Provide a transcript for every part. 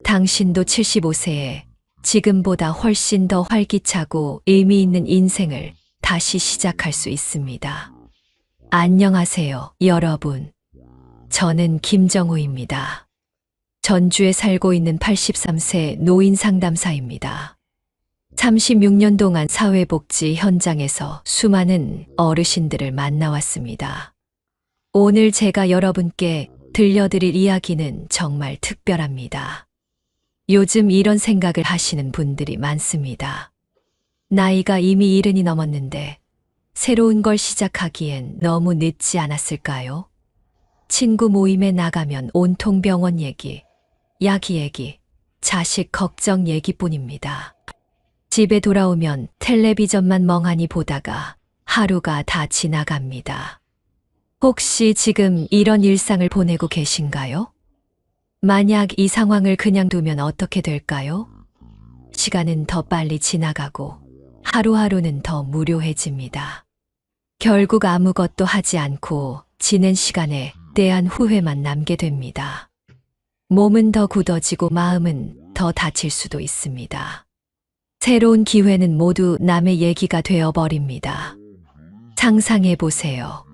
당신도 75세에 지금보다 훨씬 더 활기차고 의미 있는 인생을 다시 시작할 수 있습니다. 안녕하세요, 여러분. 저는 김정우입니다. 전주에 살고 있는 83세 노인 상담사입니다. 36년 동안 사회복지 현장에서 수많은 어르신들을 만나왔습니다. 오늘 제가 여러분께 들려드릴 이야기는 정말 특별합니다. 요즘 이런 생각을 하시는 분들이 많습니다. 나이가 이미 70이 넘었는데 새로운 걸 시작하기엔 너무 늦지 않았을까요? 친구 모임에 나가면 온통 병원 얘기, 약 얘기, 자식 걱정 얘기뿐입니다. 집에 돌아오면 텔레비전만 멍하니 보다가 하루가 다 지나갑니다. 혹시 지금 이런 일상을 보내고 계신가요? 만약 이 상황을 그냥 두면 어떻게 될까요? 시간은 더 빨리 지나가고 하루하루는 더 무료해집니다. 결국 아무것도 하지 않고 지낸 시간에 대한 후회만 남게 됩니다. 몸은 더 굳어지고 마음은 더 다칠 수도 있습니다. 새로운 기회는 모두 남의 얘기가 되어버립니다. 상상해 보세요.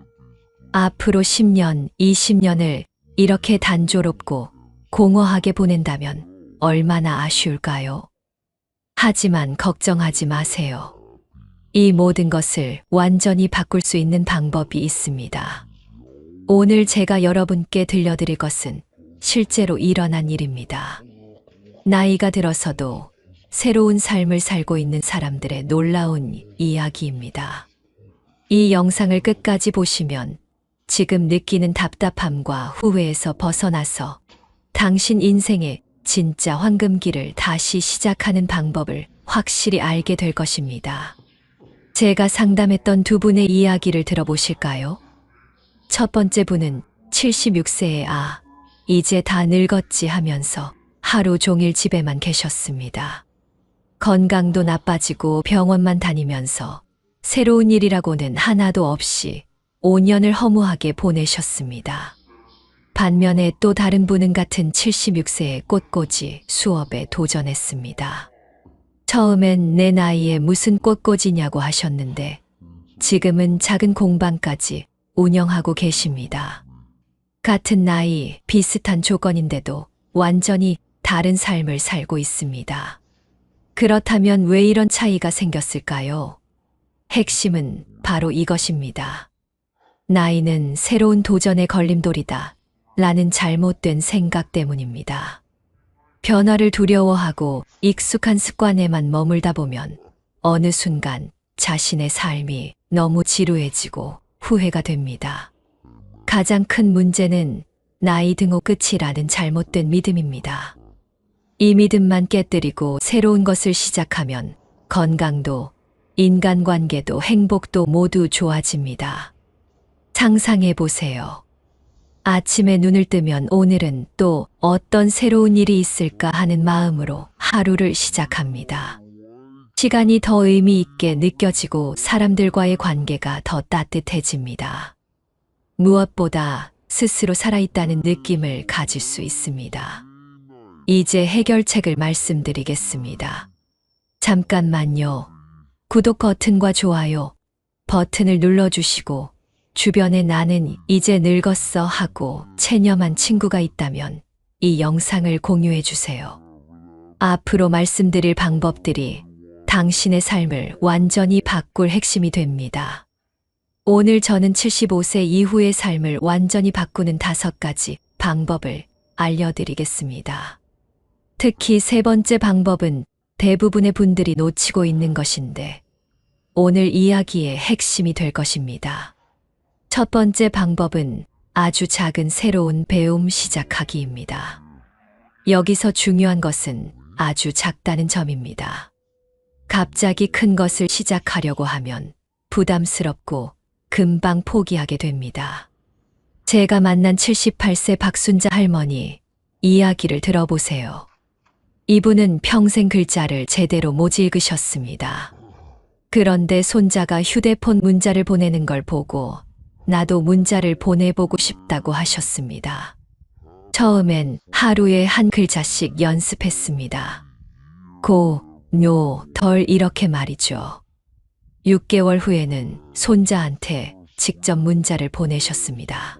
앞으로 10년, 20년을 이렇게 단조롭고 공허하게 보낸다면 얼마나 아쉬울까요? 하지만 걱정하지 마세요. 이 모든 것을 완전히 바꿀 수 있는 방법이 있습니다. 오늘 제가 여러분께 들려드릴 것은 실제로 일어난 일입니다. 나이가 들어서도 새로운 삶을 살고 있는 사람들의 놀라운 이야기입니다. 이 영상을 끝까지 보시면 지금 느끼는 답답함과 후회에서 벗어나서 당신 인생의 진짜 황금기를 다시 시작하는 방법을 확실히 알게 될 것입니다. 제가 상담했던 두 분의 이야기를 들어보실까요? 첫 번째 분은 76세의 이제 다 늙었지 하면서 하루 종일 집에만 계셨습니다. 건강도 나빠지고 병원만 다니면서 새로운 일이라고는 하나도 없이 5년을 허무하게 보내셨습니다. 반면에 또 다른 분은 같은 76세의 꽃꽂이 수업에 도전했습니다. 처음엔 내 나이에 무슨 꽃꽂이냐고 하셨는데 지금은 작은 공방까지 운영하고 계십니다. 같은 나이, 비슷한 조건인데도 완전히 다른 삶을 살고 있습니다. 그렇다면 왜 이런 차이가 생겼을까요? 핵심은 바로 이것입니다. 나이는 새로운 도전의 걸림돌이다 라는 잘못된 생각 때문입니다. 변화를 두려워하고 익숙한 습관에만 머물다 보면 어느 순간 자신의 삶이 너무 지루해지고 후회가 됩니다. 가장 큰 문제는 나이 등호 끝이라는 잘못된 믿음입니다. 이 믿음만 깨뜨리고 새로운 것을 시작하면 건강도, 인간관계도, 행복도 모두 좋아집니다. 상상해 보세요. 아침에 눈을 뜨면 오늘은 또 어떤 새로운 일이 있을까 하는 마음으로 하루를 시작합니다. 시간이 더 의미 있게 느껴지고 사람들과의 관계가 더 따뜻해집니다. 무엇보다 스스로 살아있다는 느낌을 가질 수 있습니다. 이제 해결책을 말씀드리겠습니다. 잠깐만요. 구독 버튼과 좋아요 버튼을 눌러주시고 주변에 나는 이제 늙었어 하고 체념한 친구가 있다면 이 영상을 공유해 주세요. 앞으로 말씀드릴 방법들이 당신의 삶을 완전히 바꿀 핵심이 됩니다. 오늘 저는 75세 이후의 삶을 완전히 바꾸는 5가지 방법을 알려드리겠습니다. 특히 세 번째 방법은 대부분의 분들이 놓치고 있는 것인데 오늘 이야기의 핵심이 될 것입니다. 첫 번째 방법은 아주 작은 새로운 배움 시작하기입니다. 여기서 중요한 것은 아주 작다는 점입니다. 갑자기 큰 것을 시작하려고 하면 부담스럽고 금방 포기하게 됩니다. 제가 만난 78세 박순자 할머니 이야기를 들어보세요. 이분은 평생 글자를 제대로 못 읽으셨습니다. 그런데 손자가 휴대폰 문자를 보내는 걸 보고 나도 문자를 보내보고 싶다고 하셨습니다. 처음엔 하루에 한 글자씩 연습했습니다. 고, 뇨, 덜 이렇게 말이죠. 6개월 후에는 손자한테 직접 문자를 보내셨습니다.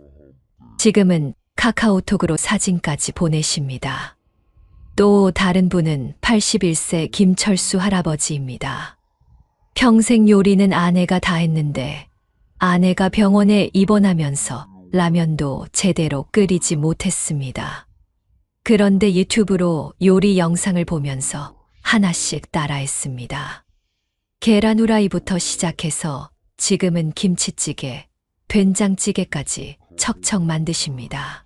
지금은 카카오톡으로 사진까지 보내십니다. 또 다른 분은 81세 김철수 할아버지입니다. 평생 요리는 아내가 다 했는데 아내가 병원에 입원하면서 라면도 제대로 끓이지 못했습니다. 그런데 유튜브로 요리 영상을 보면서 하나씩 따라했습니다. 계란 후라이부터 시작해서 지금은 김치찌개, 된장찌개까지 척척 만드십니다.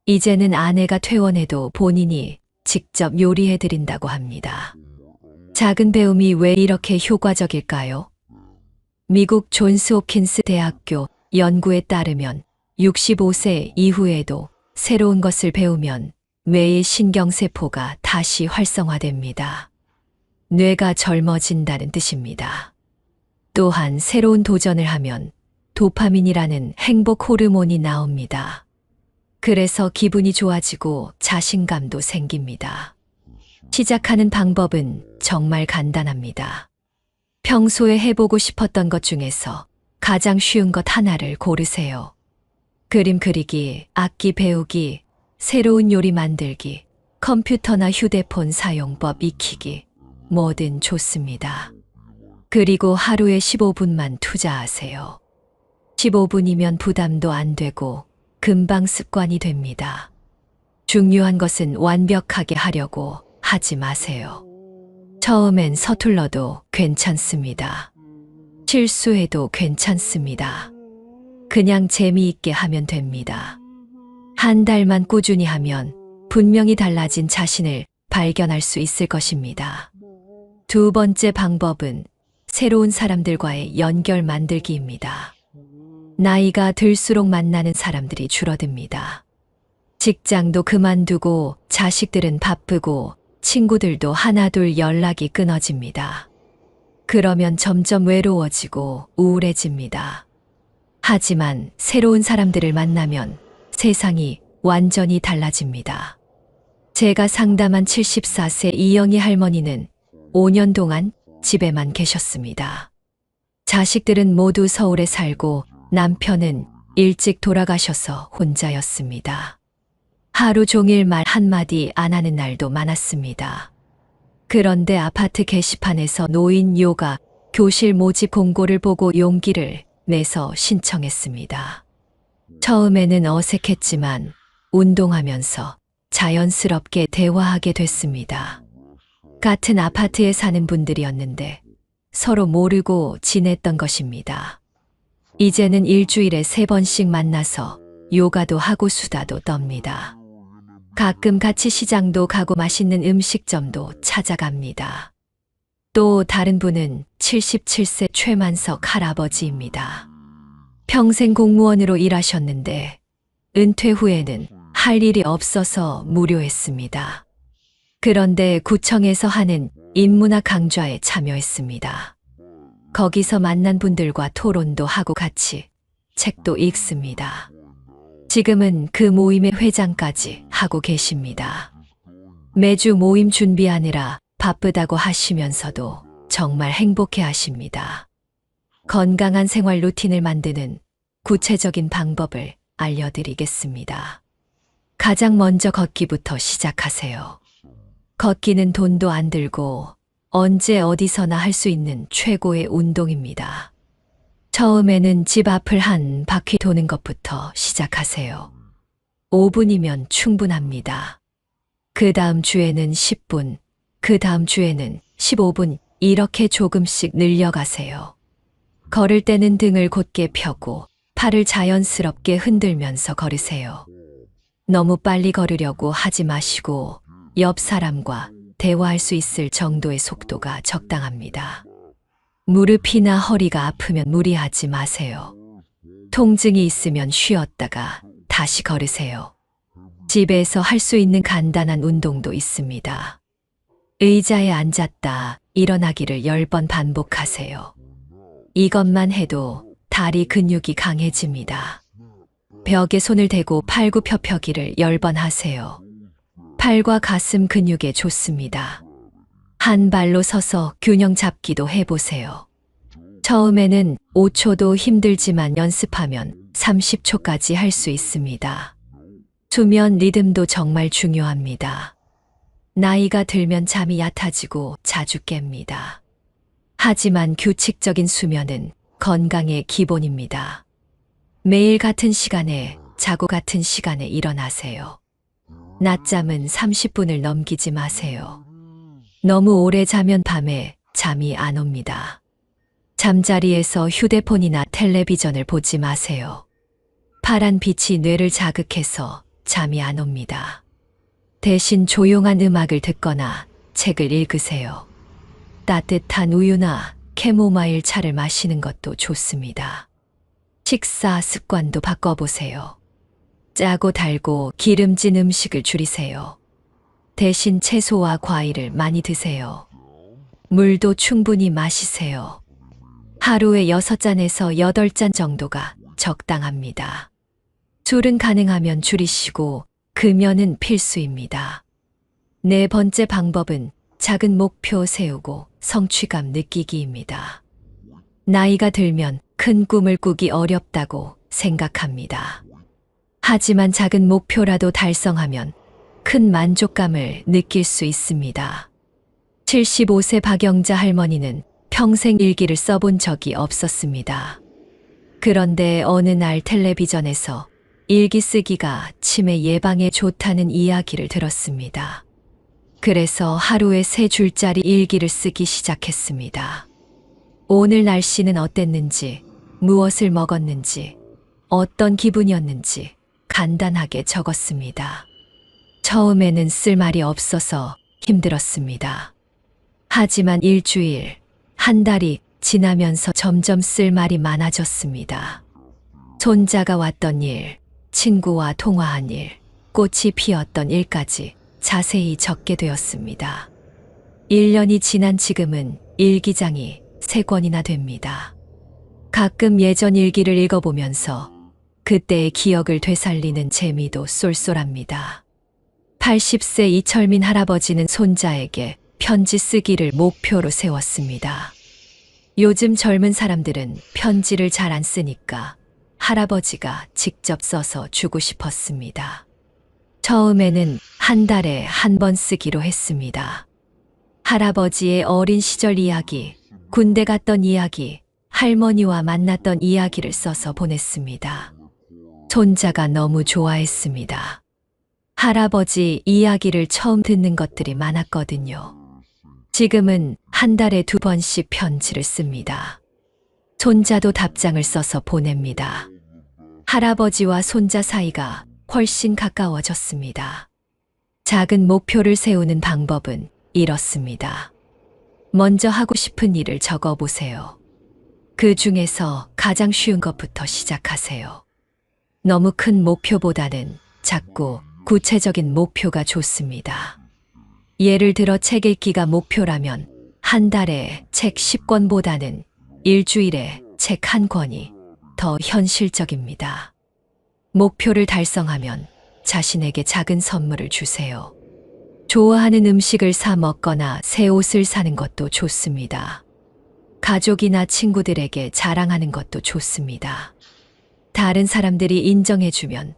이제는 아내가 퇴원해도 본인이 직접 요리해드린다고 합니다. 작은 배움이 왜 이렇게 효과적일까요? 미국 존스 홉킨스 대학교 연구에 따르면 65세 이후에도 새로운 것을 배우면 뇌의 신경세포가 다시 활성화됩니다. 뇌가 젊어진다는 뜻입니다. 또한 새로운 도전을 하면 도파민이라는 행복 호르몬이 나옵니다. 그래서 기분이 좋아지고 자신감도 생깁니다. 시작하는 방법은 정말 간단합니다. 평소에 해보고 싶었던 것 중에서 가장 쉬운 것 하나를 고르세요. 그림 그리기, 악기 배우기, 새로운 요리 만들기, 컴퓨터나 휴대폰 사용법 익히기, 뭐든 좋습니다. 그리고 하루에 15분만 투자하세요. 15분이면 부담도 안 되고 금방 습관이 됩니다. 중요한 것은 완벽하게 하려고 하지 마세요. 처음엔 서툴러도 괜찮습니다. 실수해도 괜찮습니다. 그냥 재미있게 하면 됩니다. 한 달만 꾸준히 하면 분명히 달라진 자신을 발견할 수 있을 것입니다. 두 번째 방법은 새로운 사람들과의 연결 만들기입니다. 나이가 들수록 만나는 사람들이 줄어듭니다. 직장도 그만두고 자식들은 바쁘고 친구들도 하나둘 연락이 끊어집니다. 그러면 점점 외로워지고 우울해집니다. 하지만 새로운 사람들을 만나면 세상이 완전히 달라집니다. 제가 상담한 74세 이영희 할머니는 5년 동안 집에만 계셨습니다. 자식들은 모두 서울에 살고 남편은 일찍 돌아가셔서 혼자였습니다. 하루 종일 말 한마디 안 하는 날도 많았습니다. 그런데 아파트 게시판에서 노인 요가 교실 모집 공고를 보고 용기를 내서 신청했습니다. 처음에는 어색했지만 운동하면서 자연스럽게 대화하게 됐습니다. 같은 아파트에 사는 분들이었는데 서로 모르고 지냈던 것입니다. 이제는 일주일에 3번씩 만나서 요가도 하고 수다도 떱니다. 가끔 같이 시장도 가고 맛있는 음식점도 찾아갑니다. 또 다른 분은 77세 최만석 할아버지입니다. 평생 공무원으로 일하셨는데 은퇴 후에는 할 일이 없어서 무료했습니다. 그런데 구청에서 하는 인문학 강좌에 참여했습니다. 거기서 만난 분들과 토론도 하고 같이 책도 읽습니다. 지금은 그 모임의 회장까지 하고 계십니다. 매주 모임 준비하느라 바쁘다고 하시면서도 정말 행복해 하십니다. 건강한 생활 루틴을 만드는 구체적인 방법을 알려드리겠습니다. 가장 먼저 걷기부터 시작하세요. 걷기는 돈도 안 들고 언제 어디서나 할 수 있는 최고의 운동입니다. 처음에는 집 앞을 한 바퀴 도는 것부터 시작하세요. 5분이면 충분합니다. 그 다음 주에는 10분, 그 다음 주에는 15분 이렇게 조금씩 늘려가세요. 걸을 때는 등을 곧게 펴고 팔을 자연스럽게 흔들면서 걸으세요. 너무 빨리 걸으려고 하지 마시고 옆 사람과 대화할 수 있을 정도의 속도가 적당합니다. 무릎이나 허리가 아프면 무리하지 마세요. 통증이 있으면 쉬었다가 다시 걸으세요. 집에서 할 수 있는 간단한 운동도 있습니다. 의자에 앉았다 일어나기를 10번 반복하세요. 이것만 해도 다리 근육이 강해집니다. 벽에 손을 대고 팔굽혀펴기를 10번 하세요. 팔과 가슴 근육에 좋습니다. 한 발로 서서 균형 잡기도 해보세요. 처음에는 5초도 힘들지만 연습하면 30초까지 할 수 있습니다. 수면 리듬도 정말 중요합니다. 나이가 들면 잠이 얕아지고 자주 깹니다. 하지만 규칙적인 수면은 건강의 기본입니다. 매일 같은 시간에 자고 같은 시간에 일어나세요. 낮잠은 30분을 넘기지 마세요. 너무 오래 자면 밤에 잠이 안 옵니다. 잠자리에서 휴대폰이나 텔레비전을 보지 마세요. 파란 빛이 뇌를 자극해서 잠이 안 옵니다. 대신 조용한 음악을 듣거나 책을 읽으세요. 따뜻한 우유나 캐모마일 차를 마시는 것도 좋습니다. 식사 습관도 바꿔보세요. 짜고 달고 기름진 음식을 줄이세요. 대신 채소와 과일을 많이 드세요. 물도 충분히 마시세요. 하루에 6잔에서 8잔 정도가 적당합니다. 술은 가능하면 줄이시고 금연은 필수입니다. 네 번째 방법은 작은 목표 세우고 성취감 느끼기입니다. 나이가 들면 큰 꿈을 꾸기 어렵다고 생각합니다. 하지만 작은 목표라도 달성하면 큰 만족감을 느낄 수 있습니다. 75세 박영자 할머니는 평생 일기를 써본 적이 없었습니다. 그런데 어느 날 텔레비전에서 일기 쓰기가 치매 예방에 좋다는 이야기를 들었습니다. 그래서 하루에 3줄짜리 일기를 쓰기 시작했습니다. 오늘 날씨는 어땠는지, 무엇을 먹었는지, 어떤 기분이었는지 간단하게 적었습니다. 처음에는 쓸 말이 없어서 힘들었습니다. 하지만 일주일, 한 달이 지나면서 점점 쓸 말이 많아졌습니다. 손자가 왔던 일, 친구와 통화한 일, 꽃이 피었던 일까지 자세히 적게 되었습니다. 1년이 지난 지금은 일기장이 3권이나 됩니다. 가끔 예전 일기를 읽어보면서 그때의 기억을 되살리는 재미도 쏠쏠합니다. 80세 이철민 할아버지는 손자에게 편지 쓰기를 목표로 세웠습니다. 요즘 젊은 사람들은 편지를 잘 안 쓰니까 할아버지가 직접 써서 주고 싶었습니다. 처음에는 한 달에 1번 쓰기로 했습니다. 할아버지의 어린 시절 이야기, 군대 갔던 이야기, 할머니와 만났던 이야기를 써서 보냈습니다. 손자가 너무 좋아했습니다. 할아버지 이야기를 처음 듣는 것들이 많았거든요. 지금은 한 달에 2번씩 편지를 씁니다. 손자도 답장을 써서 보냅니다. 할아버지와 손자 사이가 훨씬 가까워졌습니다. 작은 목표를 세우는 방법은 이렇습니다. 먼저 하고 싶은 일을 적어보세요. 그 중에서 가장 쉬운 것부터 시작하세요. 너무 큰 목표보다는 작고 구체적인 목표가 좋습니다. 예를 들어 책 읽기가 목표라면 한 달에 책 10권보다는 일주일에 책 1권이 더 현실적입니다. 목표를 달성하면 자신에게 작은 선물을 주세요. 좋아하는 음식을 사 먹거나 새 옷을 사는 것도 좋습니다. 가족이나 친구들에게 자랑하는 것도 좋습니다. 다른 사람들이 인정해주면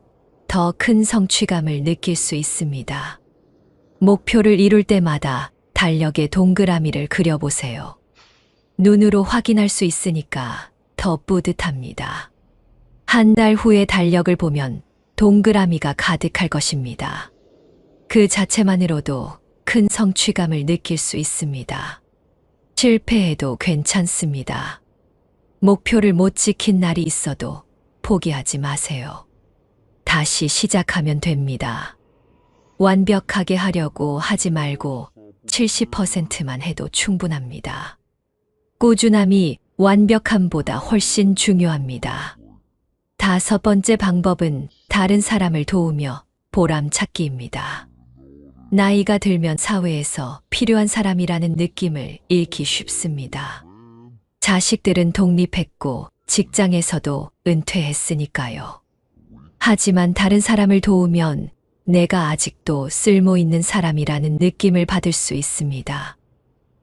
더 큰 성취감을 느낄 수 있습니다. 목표를 이룰 때마다 달력에 동그라미를 그려보세요. 눈으로 확인할 수 있으니까 더 뿌듯합니다. 한 달 후에 달력을 보면 동그라미가 가득할 것입니다. 그 자체만으로도 큰 성취감을 느낄 수 있습니다. 실패해도 괜찮습니다. 목표를 못 지킨 날이 있어도 포기하지 마세요. 다시 시작하면 됩니다. 완벽하게 하려고 하지 말고 70%만 해도 충분합니다. 꾸준함이 완벽함보다 훨씬 중요합니다. 5번째 방법은 다른 사람을 도우며 보람 찾기입니다. 나이가 들면 사회에서 필요한 사람이라는 느낌을 잃기 쉽습니다. 자식들은 독립했고 직장에서도 은퇴했으니까요. 하지만 다른 사람을 도우면 내가 아직도 쓸모 있는 사람이라는 느낌을 받을 수 있습니다.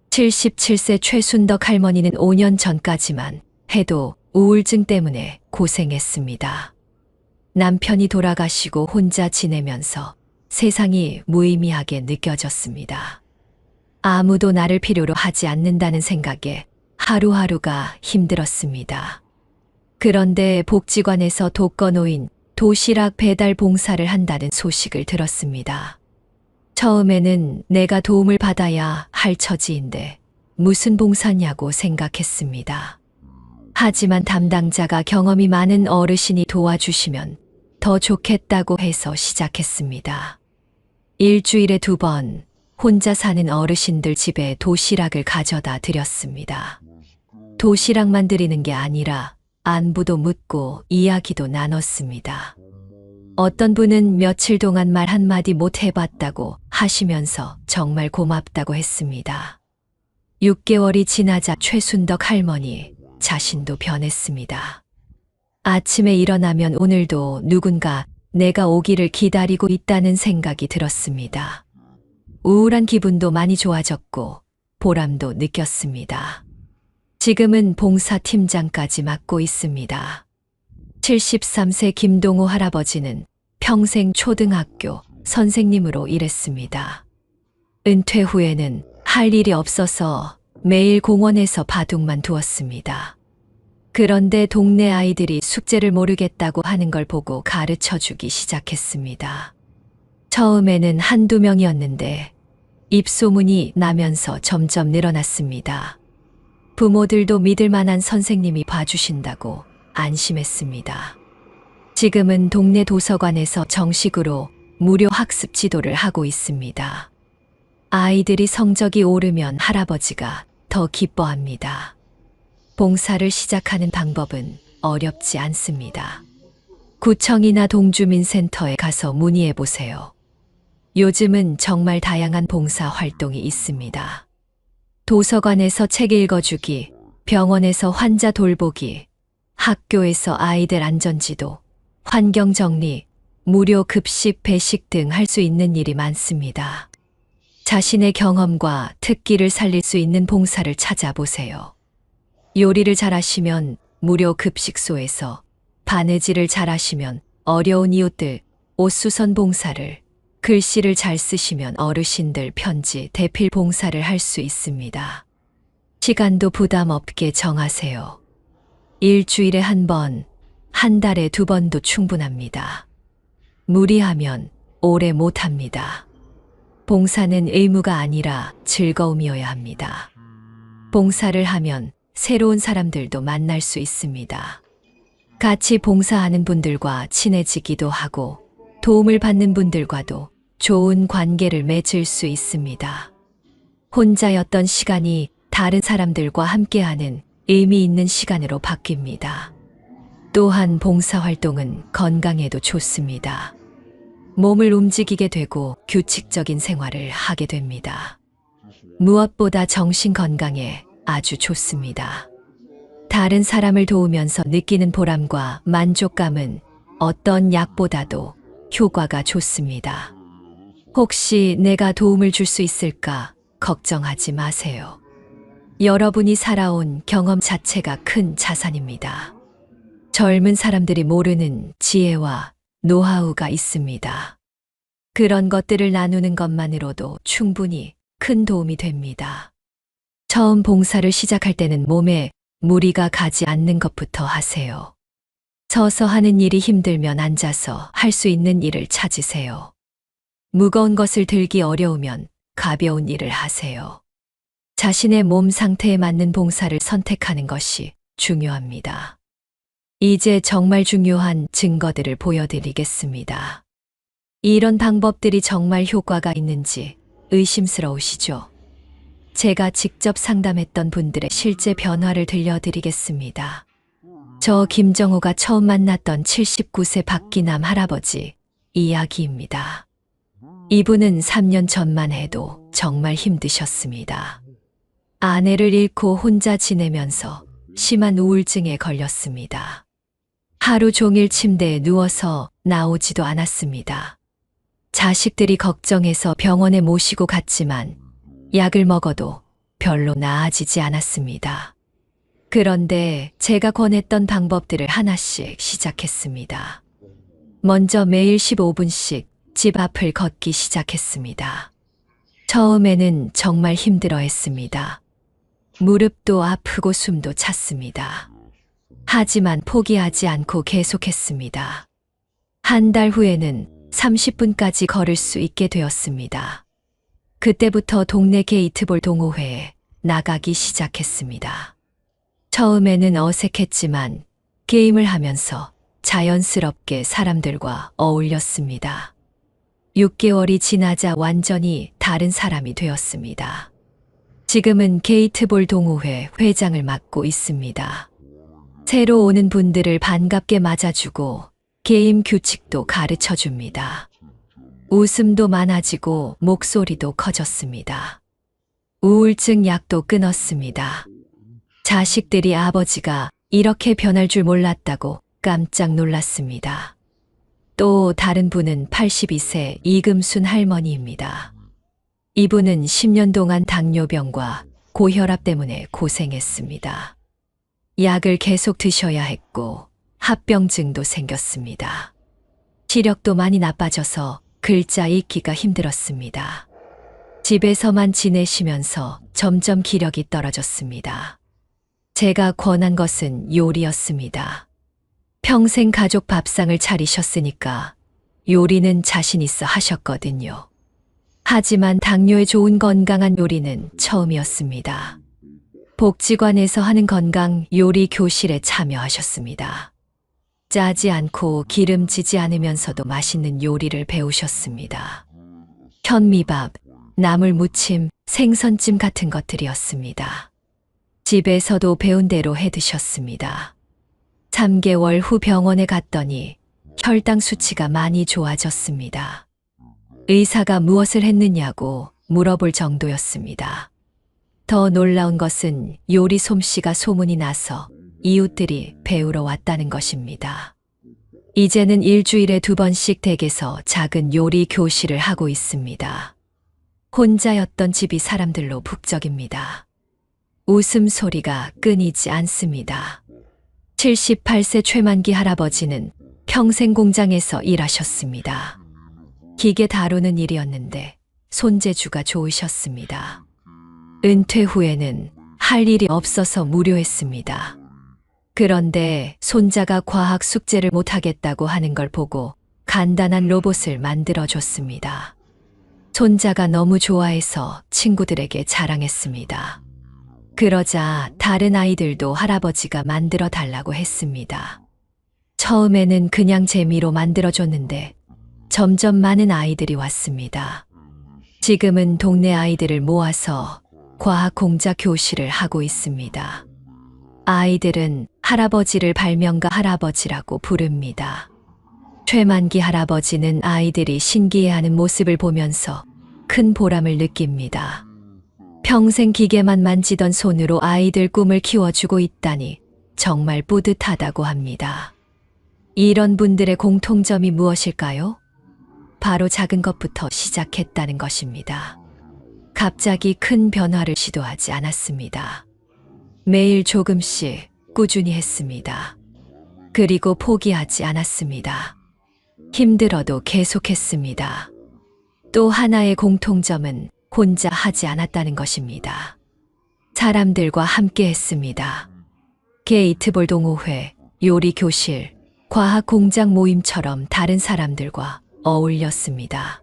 77세 최순덕 할머니는 5년 전까지만 해도 우울증 때문에 고생했습니다. 남편이 돌아가시고 혼자 지내면서 세상이 무의미하게 느껴졌습니다. 아무도 나를 필요로 하지 않는다는 생각에 하루하루가 힘들었습니다. 그런데 복지관에서 독거노인 도시락 배달 봉사를 한다는 소식을 들었습니다. 처음에는 내가 도움을 받아야 할 처지인데 무슨 봉사냐고 생각했습니다. 하지만 담당자가 경험이 많은 어르신이 도와주시면 더 좋겠다고 해서 시작했습니다. 일주일에 2번 혼자 사는 어르신들 집에 도시락을 가져다 드렸습니다. 도시락만 드리는 게 아니라 안부도 묻고 이야기도 나눴습니다. 어떤 분은 며칠 동안 말 한마디 못 해봤다고 하시면서 정말 고맙다고 했습니다. 6개월이 지나자 최순덕 할머니 자신도 변했습니다. 아침에 일어나면 오늘도 누군가 내가 오기를 기다리고 있다는 생각이 들었습니다. 우울한 기분도 많이 좋아졌고 보람도 느꼈습니다. 지금은 봉사팀장까지 맡고 있습니다. 73세 김동호 할아버지는 평생 초등학교 선생님으로 일했습니다. 은퇴 후에는 할 일이 없어서 매일 공원에서 바둑만 두었습니다. 그런데 동네 아이들이 숙제를 모르겠다고 하는 걸 보고 가르쳐 주기 시작했습니다. 처음에는 한두 명이었는데 입소문이 나면서 점점 늘어났습니다. 부모들도 믿을 만한 선생님이 봐주신다고 안심했습니다. 지금은 동네 도서관에서 정식으로 무료 학습 지도를 하고 있습니다. 아이들이 성적이 오르면 할아버지가 더 기뻐합니다. 봉사를 시작하는 방법은 어렵지 않습니다. 구청이나 동주민센터에 가서 문의해 보세요. 요즘은 정말 다양한 봉사 활동이 있습니다. 도서관에서 책 읽어주기, 병원에서 환자 돌보기, 학교에서 아이들 안전지도, 환경정리, 무료 급식 배식 등 할 수 있는 일이 많습니다. 자신의 경험과 특기를 살릴 수 있는 봉사를 찾아보세요. 요리를 잘하시면 무료 급식소에서, 바느질을 잘하시면 어려운 이웃들 옷수선 봉사를, 글씨를 잘 쓰시면 어르신들 편지 대필 봉사를 할 수 있습니다. 시간도 부담 없게 정하세요. 일주일에 1번, 한 달에 2번도 충분합니다. 무리하면 오래 못합니다. 봉사는 의무가 아니라 즐거움이어야 합니다. 봉사를 하면 새로운 사람들도 만날 수 있습니다. 같이 봉사하는 분들과 친해지기도 하고 도움을 받는 분들과도 좋은 관계를 맺을 수 있습니다. 혼자였던 시간이 다른 사람들과 함께하는 의미 있는 시간으로 바뀝니다. 또한 봉사활동은 건강에도 좋습니다. 몸을 움직이게 되고 규칙적인 생활을 하게 됩니다. 무엇보다 정신 건강에 아주 좋습니다. 다른 사람을 도우면서 느끼는 보람과 만족감은 어떤 약보다도 효과가 좋습니다. 혹시 내가 도움을 줄 수 있을까 걱정하지 마세요. 여러분이 살아온 경험 자체가 큰 자산입니다. 젊은 사람들이 모르는 지혜와 노하우가 있습니다. 그런 것들을 나누는 것만으로도 충분히 큰 도움이 됩니다. 처음 봉사를 시작할 때는 몸에 무리가 가지 않는 것부터 하세요. 서서 하는 일이 힘들면 앉아서 할 수 있는 일을 찾으세요. 무거운 것을 들기 어려우면 가벼운 일을 하세요. 자신의 몸 상태에 맞는 봉사를 선택하는 것이 중요합니다. 이제 정말 중요한 증거들을 보여드리겠습니다. 이런 방법들이 정말 효과가 있는지 의심스러우시죠? 제가 직접 상담했던 분들의 실제 변화를 들려드리겠습니다. 저 김정호가 처음 만났던 79세 박기남 할아버지 이야기입니다. 이분은 3년 전만 해도 정말 힘드셨습니다. 아내를 잃고 혼자 지내면서 심한 우울증에 걸렸습니다. 하루 종일 침대에 누워서 나오지도 않았습니다. 자식들이 걱정해서 병원에 모시고 갔지만 약을 먹어도 별로 나아지지 않았습니다. 그런데 제가 권했던 방법들을 하나씩 시작했습니다. 먼저 매일 15분씩 집 앞을 걷기 시작했습니다. 처음에는 정말 힘들어 했습니다. 무릎도 아프고 숨도 찼습니다. 하지만 포기하지 않고 계속했습니다. 한 달 후에는 30분까지 걸을 수 있게 되었습니다. 그때부터 동네 게이트볼 동호회에 나가기 시작했습니다. 처음에는 어색했지만 게임을 하면서 자연스럽게 사람들과 어울렸습니다. 6개월이 지나자 완전히 다른 사람이 되었습니다. 지금은 게이트볼 동호회 회장을 맡고 있습니다. 새로 오는 분들을 반갑게 맞아주고 게임 규칙도 가르쳐 줍니다. 웃음도 많아지고 목소리도 커졌습니다. 우울증 약도 끊었습니다. 자식들이 아버지가 이렇게 변할 줄 몰랐다고 깜짝 놀랐습니다. 또 다른 분은 82세 이금순 할머니입니다. 이분은 10년 동안 당뇨병과 고혈압 때문에 고생했습니다. 약을 계속 드셔야 했고 합병증도 생겼습니다. 시력도 많이 나빠져서 글자 읽기가 힘들었습니다. 집에서만 지내시면서 점점 기력이 떨어졌습니다. 제가 권한 것은 요리였습니다. 평생 가족 밥상을 차리셨으니까 요리는 자신 있어 하셨거든요. 하지만 당뇨에 좋은 건강한 요리는 처음이었습니다. 복지관에서 하는 건강 요리 교실에 참여하셨습니다. 짜지 않고 기름지지 않으면서도 맛있는 요리를 배우셨습니다. 현미밥, 나물무침, 생선찜 같은 것들이었습니다. 집에서도 배운 대로 해 드셨습니다. 3개월 후 병원에 갔더니 혈당 수치가 많이 좋아졌습니다. 의사가 무엇을 했느냐고 물어볼 정도였습니다. 더 놀라운 것은 요리 솜씨가 소문이 나서 이웃들이 배우러 왔다는 것입니다. 이제는 일주일에 2번씩 댁에서 작은 요리 교실을 하고 있습니다. 혼자였던 집이 사람들로 북적입니다. 웃음소리가 끊이지 않습니다. 78세 최만기 할아버지는 평생 공장에서 일하셨습니다. 기계 다루는 일이었는데 손재주가 좋으셨습니다. 은퇴 후에는 할 일이 없어서 무료했습니다. 그런데 손자가 과학 숙제를 못하겠다고 하는 걸 보고 간단한 로봇을 만들어줬습니다. 손자가 너무 좋아해서 친구들에게 자랑했습니다. 그러자 다른 아이들도 할아버지가 만들어 달라고 했습니다. 처음에는 그냥 재미로 만들어줬는데 점점 많은 아이들이 왔습니다. 지금은 동네 아이들을 모아서 과학 공자 교실을 하고 있습니다. 아이들은 할아버지를 발명가 할아버지라고 부릅니다. 최만기 할아버지는 아이들이 신기해하는 모습을 보면서 큰 보람을 느낍니다. 평생 기계만 만지던 손으로 아이들 꿈을 키워주고 있다니 정말 뿌듯하다고 합니다. 이런 분들의 공통점이 무엇일까요? 바로 작은 것부터 시작했다는 것입니다. 갑자기 큰 변화를 시도하지 않았습니다. 매일 조금씩 꾸준히 했습니다. 그리고 포기하지 않았습니다. 힘들어도 계속했습니다. 또 하나의 공통점은 혼자 하지 않았다는 것입니다. 사람들과 함께 했습니다. 게이트볼 동호회, 요리 교실, 과학 공장 모임처럼 다른 사람들과 어울렸습니다.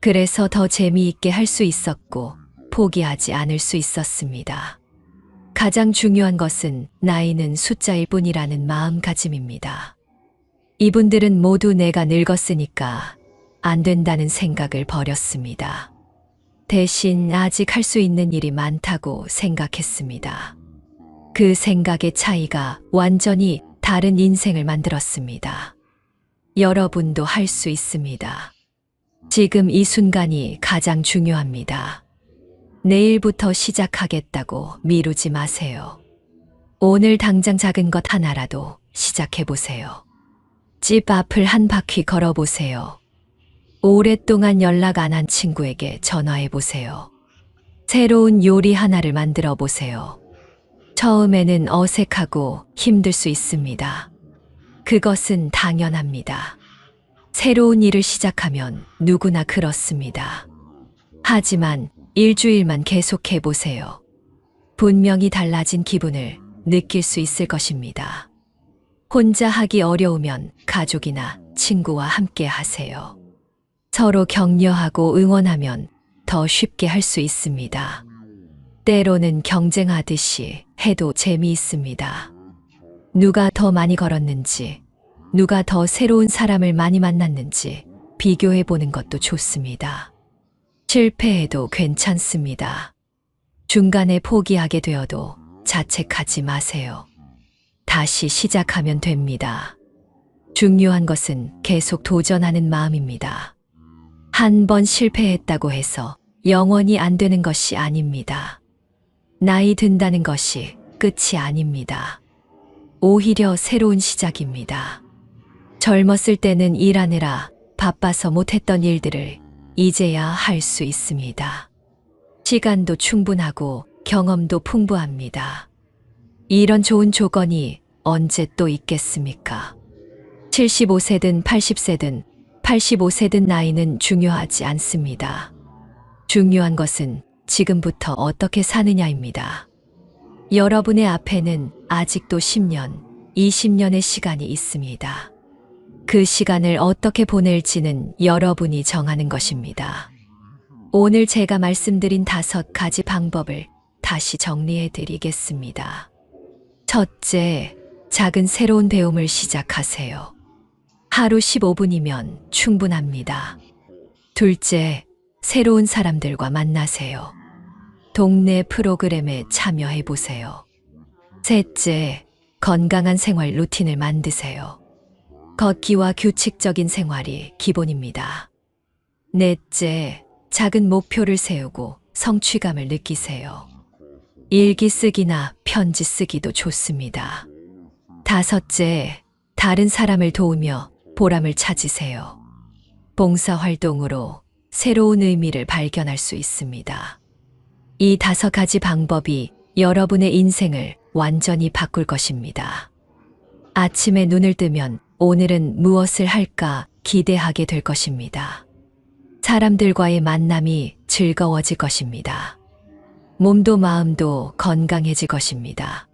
그래서 더 재미있게 할 수 있었고 포기하지 않을 수 있었습니다. 가장 중요한 것은 나이는 숫자일 뿐이라는 마음가짐입니다. 이분들은 모두 내가 늙었으니까 안 된다는 생각을 버렸습니다. 대신 아직 할 수 있는 일이 많다고 생각했습니다. 그 생각의 차이가 완전히 다른 인생을 만들었습니다. 여러분도 할 수 있습니다. 지금 이 순간이 가장 중요합니다. 내일부터 시작하겠다고 미루지 마세요. 오늘 당장 작은 것 하나라도 시작해 보세요. 집 앞을 한 바퀴 걸어 보세요. 오랫동안 연락 안 한 친구에게 전화해 보세요. 새로운 요리 하나를 만들어 보세요. 처음에는 어색하고 힘들 수 있습니다. 그것은 당연합니다. 새로운 일을 시작하면 누구나 그렇습니다. 하지만 일주일만 계속해 보세요. 분명히 달라진 기분을 느낄 수 있을 것입니다. 혼자 하기 어려우면 가족이나 친구와 함께 하세요. 서로 격려하고 응원하면 더 쉽게 할 수 있습니다. 때로는 경쟁하듯이 해도 재미있습니다. 누가 더 많이 걸었는지, 누가 더 새로운 사람을 많이 만났는지 비교해 보는 것도 좋습니다. 실패해도 괜찮습니다. 중간에 포기하게 되어도 자책하지 마세요. 다시 시작하면 됩니다. 중요한 것은 계속 도전하는 마음입니다. 한 번 실패했다고 해서 영원히 안 되는 것이 아닙니다. 나이 든다는 것이 끝이 아닙니다. 오히려 새로운 시작입니다. 젊었을 때는 일하느라 바빠서 못했던 일들을 이제야 할 수 있습니다. 시간도 충분하고 경험도 풍부합니다. 이런 좋은 조건이 언제 또 있겠습니까? 75세든 80세든 85세든 나이는 중요하지 않습니다. 중요한 것은 지금부터 어떻게 사느냐입니다. 여러분의 앞에는 아직도 10년, 20년의 시간이 있습니다. 그 시간을 어떻게 보낼지는 여러분이 정하는 것입니다. 오늘 제가 말씀드린 5가지 방법을 다시 정리해 드리겠습니다. 첫째, 작은 새로운 배움을 시작하세요. 하루 15분이면 충분합니다. 둘째, 새로운 사람들과 만나세요. 동네 프로그램에 참여해 보세요. 셋째, 건강한 생활 루틴을 만드세요. 걷기와 규칙적인 생활이 기본입니다. 넷째, 작은 목표를 세우고 성취감을 느끼세요. 일기 쓰기나 편지 쓰기도 좋습니다. 다섯째, 다른 사람을 도우며 보람을 찾으세요. 봉사활동으로 새로운 의미를 발견할 수 있습니다. 이 5가지 방법이 여러분의 인생을 완전히 바꿀 것입니다. 아침에 눈을 뜨면 오늘은 무엇을 할까 기대하게 될 것입니다. 사람들과의 만남이 즐거워질 것입니다. 몸도 마음도 건강해질 것입니다.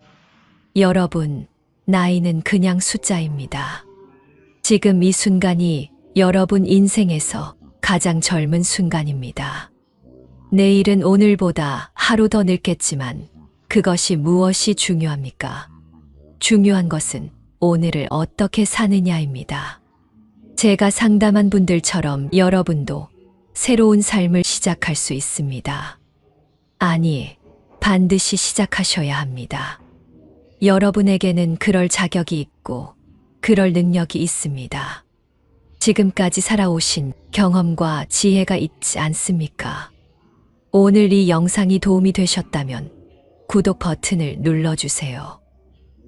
여러분, 나이는 그냥 숫자입니다. 지금 이 순간이 여러분 인생에서 가장 젊은 순간입니다. 내일은 오늘보다 하루 더 늙겠지만 그것이 무엇이 중요합니까? 중요한 것은 오늘을 어떻게 사느냐입니다. 제가 상담한 분들처럼 여러분도 새로운 삶을 시작할 수 있습니다. 아니, 반드시 시작하셔야 합니다. 여러분에게는 그럴 자격이 있고 그럴 능력이 있습니다. 지금까지 살아오신 경험과 지혜가 있지 않습니까? 오늘 이 영상이 도움이 되셨다면 구독 버튼을 눌러주세요.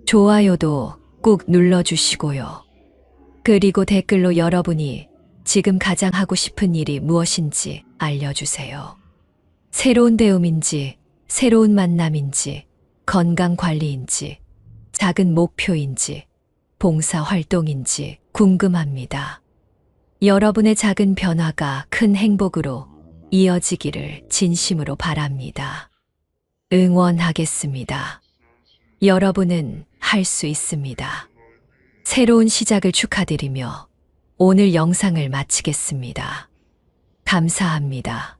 좋아요도 꾹 눌러주시고요. 그리고 댓글로 여러분이 지금 가장 하고 싶은 일이 무엇인지 알려주세요. 새로운 배움인지, 새로운 만남인지, 건강 관리인지, 작은 목표인지, 봉사 활동인지 궁금합니다. 여러분의 작은 변화가 큰 행복으로 이어지기를 진심으로 바랍니다. 응원하겠습니다. 여러분은 할 수 있습니다. 새로운 시작을 축하드리며 오늘 영상을 마치겠습니다. 감사합니다.